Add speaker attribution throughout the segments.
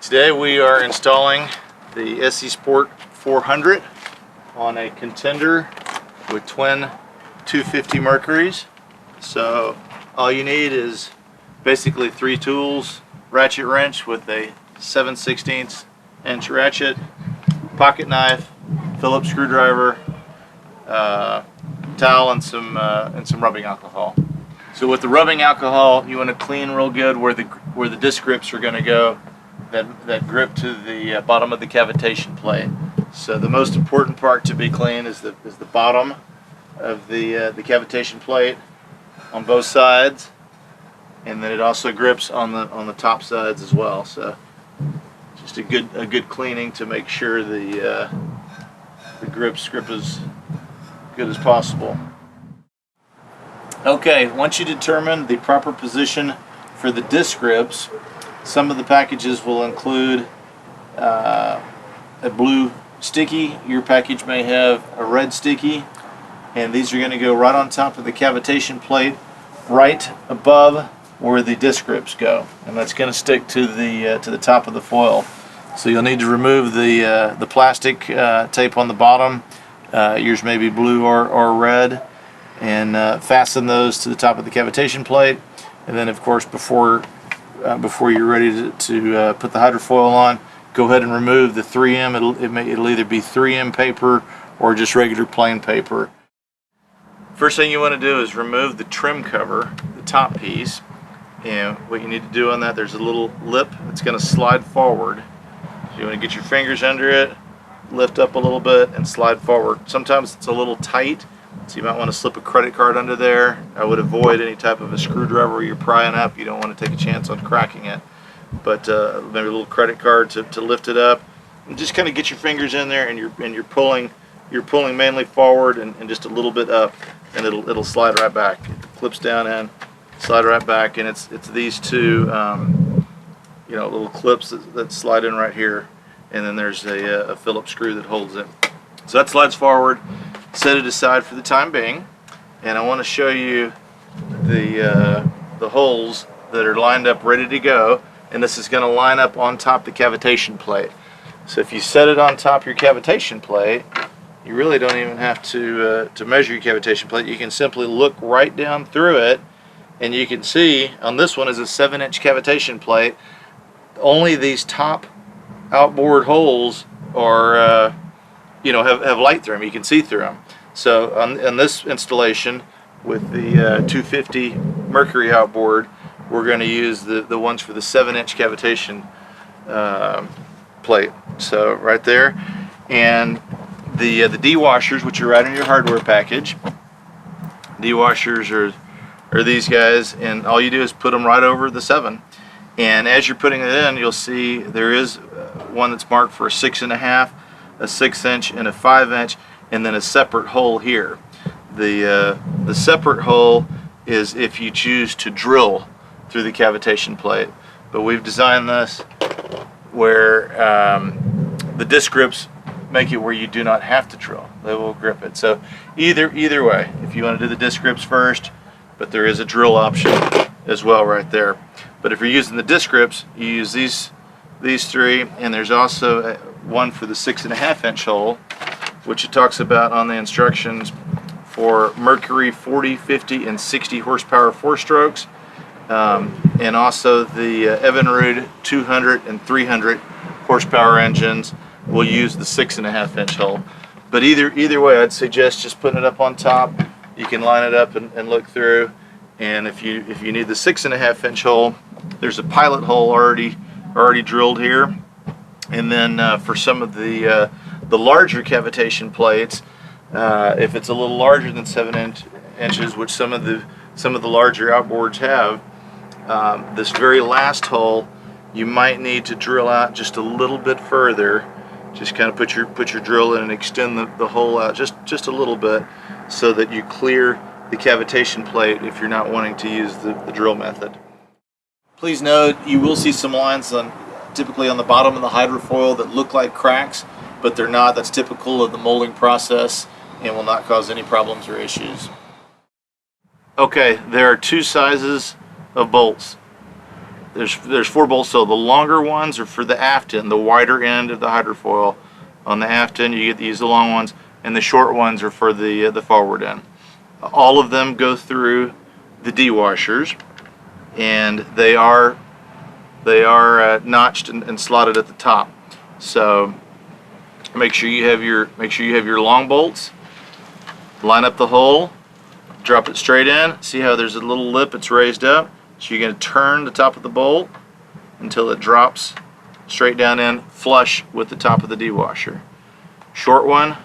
Speaker 1: Today we are installing the SE Sport 400 on a contender with twin 250 Mercuries. So all you need is basically 3 tools: ratchet wrench with a 7/16 inch ratchet, pocket knife, Phillips screwdriver, towel, and some rubbing alcohol. So with the rubbing alcohol, you want to clean real good where the disc grips are going to go, that grip to the bottom of the cavitation plate. So the most important part to be clean is the bottom of the cavitation plate on both sides, and then it also grips on the top sides as well. So just a good cleaning to make sure the grips grip as good as possible. Okay, once you determine the proper position for the disc grips, some of the packages will include a blue sticky. Your package may have a red sticky, and these are going to go right on top of the cavitation plate, right above where the disc grips go, and that's going to stick to the top of the foil. So you'll need to remove the plastic tape on the bottom. Yours may be blue or red, and fasten those to the top of the cavitation plate. And then, of course, before you're ready to put the hydrofoil on, go ahead and remove the 3M. It'll either be 3M paper or just regular plain paper. First thing you want to do is remove the trim cover, the top piece. And what you need to do on that, there's a little lip that's going to slide forward. So you want to get your fingers under it, lift up a little bit, and slide forward. Sometimes it's a little tight, so you might want to slip a credit card under there. I would avoid any type of a screwdriver where you're prying up. You don't want to take a chance on cracking it. But maybe a little credit card to lift it up. And just kind of get your fingers in there, and you're pulling mainly forward and just a little bit up, and it'll slide right back. It clips down in, slide right back, and it's these two little clips that slide in right here, and then there's a Phillips screw that holds it. So that slides forward. Set it aside for the time being, and I want to show you the holes that are lined up ready to go, and this is going to line up on top the cavitation plate. So if you set it on top your cavitation plate, you really don't even have to measure your cavitation plate. You can simply look right down through it, and you can see on this one is a 7-inch cavitation plate. Only these top outboard holes are have light through them. You can see through them. So on this installation with the 250 Mercury outboard, we're going to use the ones for the 7-inch cavitation plate. So right there, and the D-washers, which are right in your hardware package. D-washers are these guys, and all you do is put them right over the 7. And as you're putting it in, you'll see there is one that's marked for a 6.5, a 6-inch, and a 5-inch, and then a separate hole here. The separate hole is if you choose to drill through the cavitation plate, but we've designed this where the disc grips make it where you do not have to drill. They will grip it. So either way, if you want to do the disc grips first, but there is a drill option as well right there. But if you're using the disc grips, you use these 3, and there's also one for the 6.5-inch hole, which it talks about on the instructions for Mercury 40, 50, and 60 horsepower 4-strokes, and also the Evinrude 200 and 300 horsepower engines will use the 6.5-inch hole. But either way, I'd suggest just putting it up on top. You can line it up and look through. And if you need the 6.5-inch hole, there's a pilot hole already drilled here. And then for some of the larger cavitation plates, if it's a little larger than 7 inches, which some of the larger outboards have, this very last hole you might need to drill out just a little bit further. Just kind of put your drill in and extend the hole out just a little bit, so that you clear the cavitation plate if you're not wanting to use the drill method. Please note, you will see some lines typically on the bottom of the hydrofoil that look like cracks, but they're not. That's typical of the molding process and will not cause any problems or issues. Okay, there are 2 sizes of bolts. there's 4 bolts. So the longer ones are for the aft end, the wider end of the hydrofoil. On the aft end, you get to use the long ones, and the short ones are for the forward end. All of them go through the D-washers, and they are notched and slotted at the top. So make sure you have your long bolts. Line up the hole, drop it straight in. See how there's a little lip, it's raised up. So you're going to turn the top of the bolt until it drops straight down in, flush with the top of the D-washer. Short one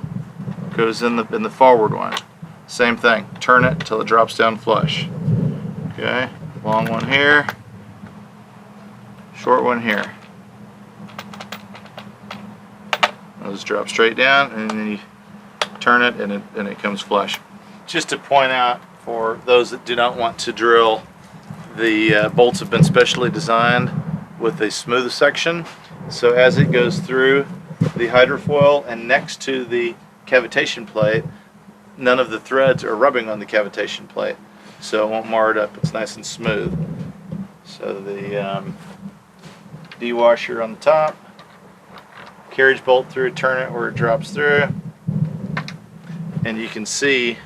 Speaker 1: goes in the forward one. Same thing. Turn it until it drops down flush. Okay. Long one here. Short one here. Those drop straight down, and then you turn it, and it comes flush. Just to point out for those that do not want to drill, the bolts have been specially designed with a smooth section. So as it goes through the hydrofoil and next to the cavitation plate, none of the threads are rubbing on the cavitation plate, so it won't mar it up. It's nice and smooth. So the D-washer on the top, carriage bolt through, turn it where it drops through, and you can see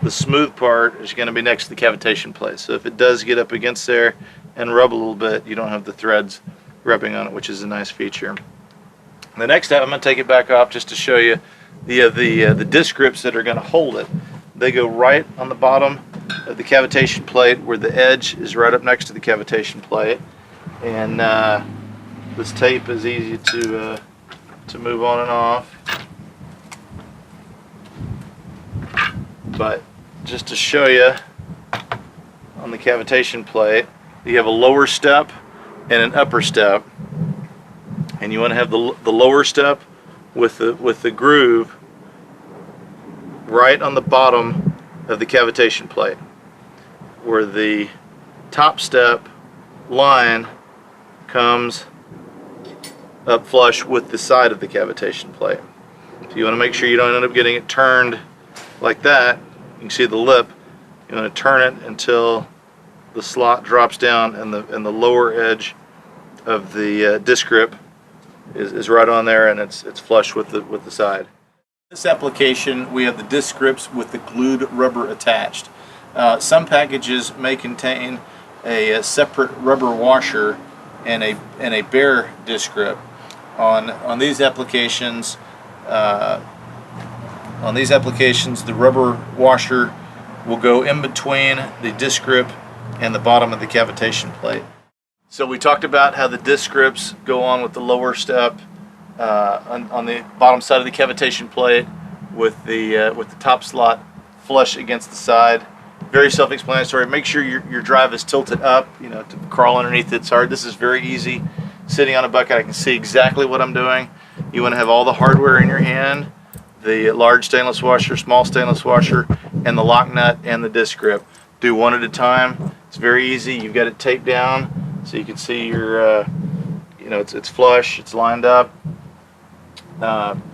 Speaker 1: the smooth part is going to be next to the cavitation plate. So if it does get up against there and rub a little bit, you don't have the threads rubbing on it, which is a nice feature. The next step, I'm going to take it back off just to show you the disc grips that are going to hold it. They go right on the bottom of the cavitation plate, where the edge is right up next to the cavitation plate, and this tape is easy to move on and off. But just to show you, on the cavitation plate, you have a lower step and an upper step, and you want to have the lower step with the groove right on the bottom of the cavitation plate, where the top step line comes up flush with the side of the cavitation plate. So you want to make sure you don't end up getting it turned like that. You can see the lip. You want to turn it until the slot drops down and the lower edge of the disc grip is right on there, and it's flush with the side. In this application, we have the disc grips with the glued rubber attached. Some packages may contain a separate rubber washer and a bare disc grip. On these applications, the rubber washer will go in between the disc grip and the bottom of the cavitation plate. So we talked about how the disc grips go on with the lower step on the bottom side of the cavitation plate with the top slot flush against the side. Very self-explanatory. Make sure your drive is tilted up, to crawl underneath it's hard. This is very easy. Sitting on a bucket, I can see exactly what I'm doing. You want to have all the hardware in your hand, the large stainless washer, small stainless washer, and the lock nut and the disc grip. Do one at a time. It's very easy. You've got it taped down so you can see your, it's flush, it's lined up.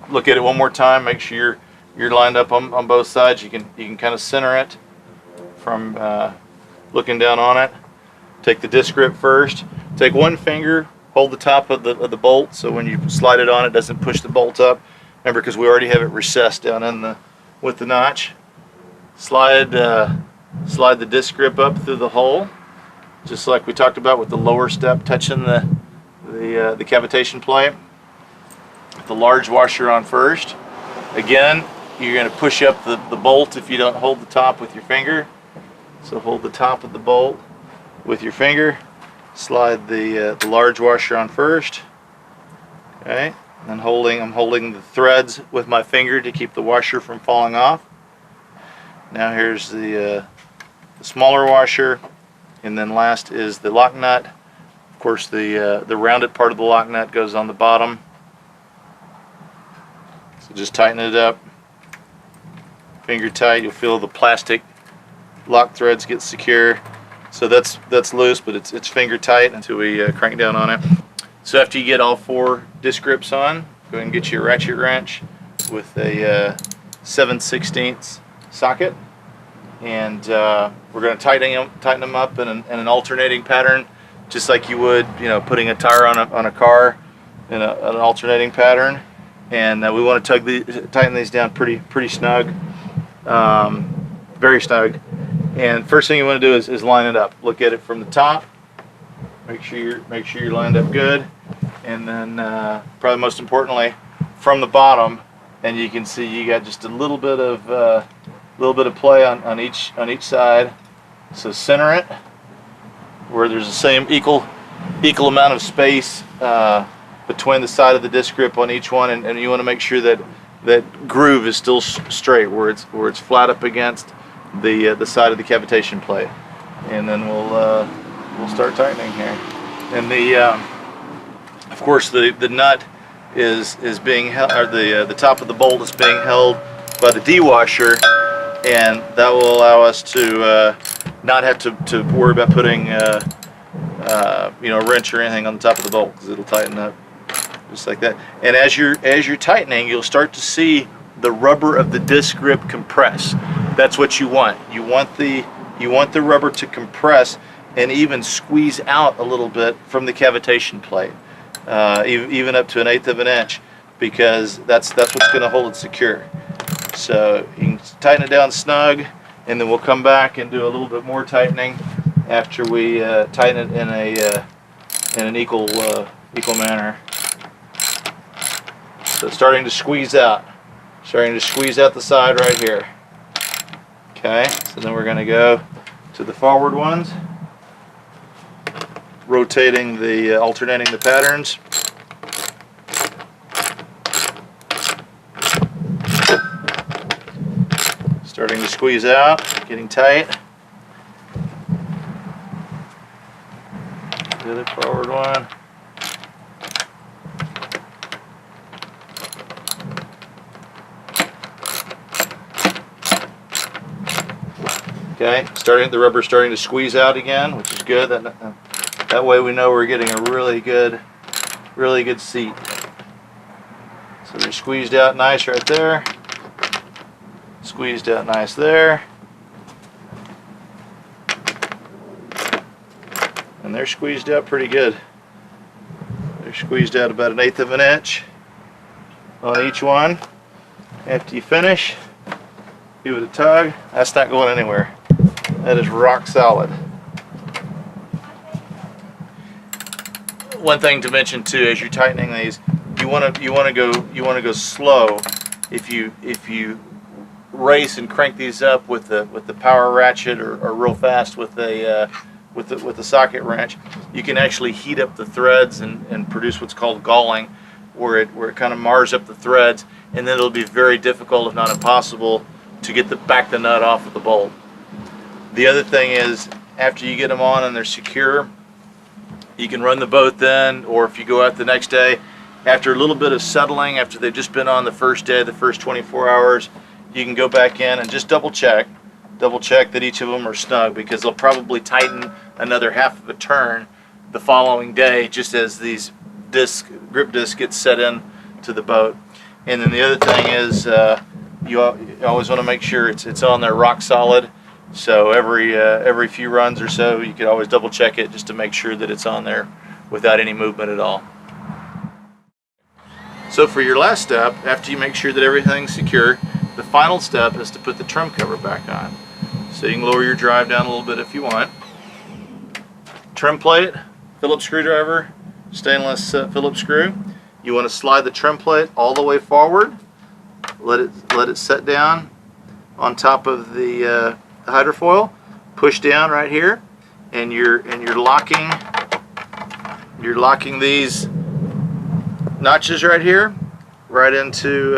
Speaker 1: Look at it one more time. Make sure you're lined up on both sides. You can kind of center it from looking down on it. Take the disc grip first. Take one finger, hold the top of the bolt, so when you slide it on, it doesn't push the bolt up. Remember, because we already have it recessed down with the notch. Slide the disc grip up through the hole, just like we talked about with the lower step touching the cavitation plate. The large washer on first. Again, you're going to push up the bolt if you don't hold the top with your finger. So hold the top of the bolt with your finger. Slide the large washer on first. Okay, and I'm holding the threads with my finger to keep the washer from falling off. Now here's the smaller washer, and then last is the lock nut. Of course, the rounded part of the lock nut goes on the bottom. So just tighten it up, finger tight. You'll feel the plastic lock threads get secure. So that's loose, but it's finger tight until we crank down on it. So after you get all 4 disc grips on, go ahead and get your ratchet wrench with a 7/16 socket, and we're going to tighten them up in an alternating pattern just like you would, you know, putting a tire on a car in an alternating pattern. And we want to tighten these down pretty snug, very snug. And first thing you want to do is line it up. Look at it from the top. Make sure you're lined up good, and then probably most importantly, from the bottom. And you can see you got just a little bit of play on each side. So center it where there's the same equal amount of space between the side of the disc grip on each one, and you want to make sure that groove is still straight, where it's flat up against the side of the cavitation plate. And then we'll start tightening here. And of course the nut is being held, or the top of the bolt is being held by the D-washer, and that will allow us to not have to worry about putting you know, a wrench or anything on the top of the bolt, because it'll tighten up just like that. And as you're tightening, you'll start to see the rubber of the disc grip compress. That's what you want. You want the rubber to compress and even squeeze out a little bit from the cavitation plate, even up to 1/8 of an inch, because that's what's going to hold it secure. So you can tighten it down snug, and then we'll come back and do a little bit more tightening after we tighten it in an equal manner. So starting to squeeze out the side right here. Okay, so then we're going to go to the forward ones, rotating alternating the patterns. Starting to squeeze out, getting tight. The other forward one. Okay, the rubber's starting to squeeze out again, which is good. That way we know we're getting a really good seat. So they're squeezed out nice right there. Squeezed out nice there. And they're squeezed out pretty good. They're squeezed out about 1/8 of an inch on each one. After you finish, give it a tug. That's not going anywhere. That is rock solid. One thing to mention too, as you're tightening these, you want to go slow. If you race and crank these up with the power ratchet, or real fast with the socket wrench, you can actually heat up the threads and produce what's called galling, where it kind of mars up the threads, and then it'll be very difficult, if not impossible, to get the nut off of the bolt. The other thing is, after you get them on and they're secure, you can run the boat then, or if you go out the next day, after a little bit of settling, after they've just been on the first day, the first 24 hours, you can go back in and just double check that each of them are snug, because they'll probably tighten another half of a turn the following day, just as these grip discs get set in to the boat. And then the other thing is, you always want to make sure it's on there rock solid. So every few runs or so, you could always double check it just to make sure that it's on there without any movement at all. So for your last step, after you make sure that everything's secure, the final step is to put the trim cover back on. So you can lower your drive down a little bit if you want. Trim plate, Phillips screwdriver, stainless Phillips screw. You want to slide the trim plate all the way forward. Let it set down on top of the hydrofoil. Push down right here, and you're locking these notches right here, right into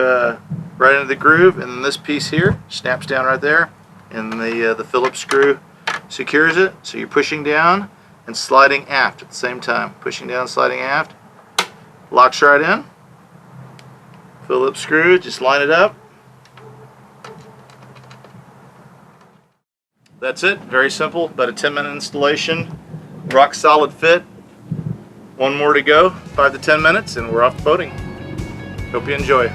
Speaker 1: the groove, and then this piece here snaps down right there, and the Phillips screw secures it. So you're pushing down and sliding aft at the same time. Pushing down, sliding aft, locks right in. Phillips screw, just line it up. That's it. Very simple. About a 10-minute installation. Rock solid fit. One more to go. 5 to 10 minutes, and we're off boating. Hope you enjoy.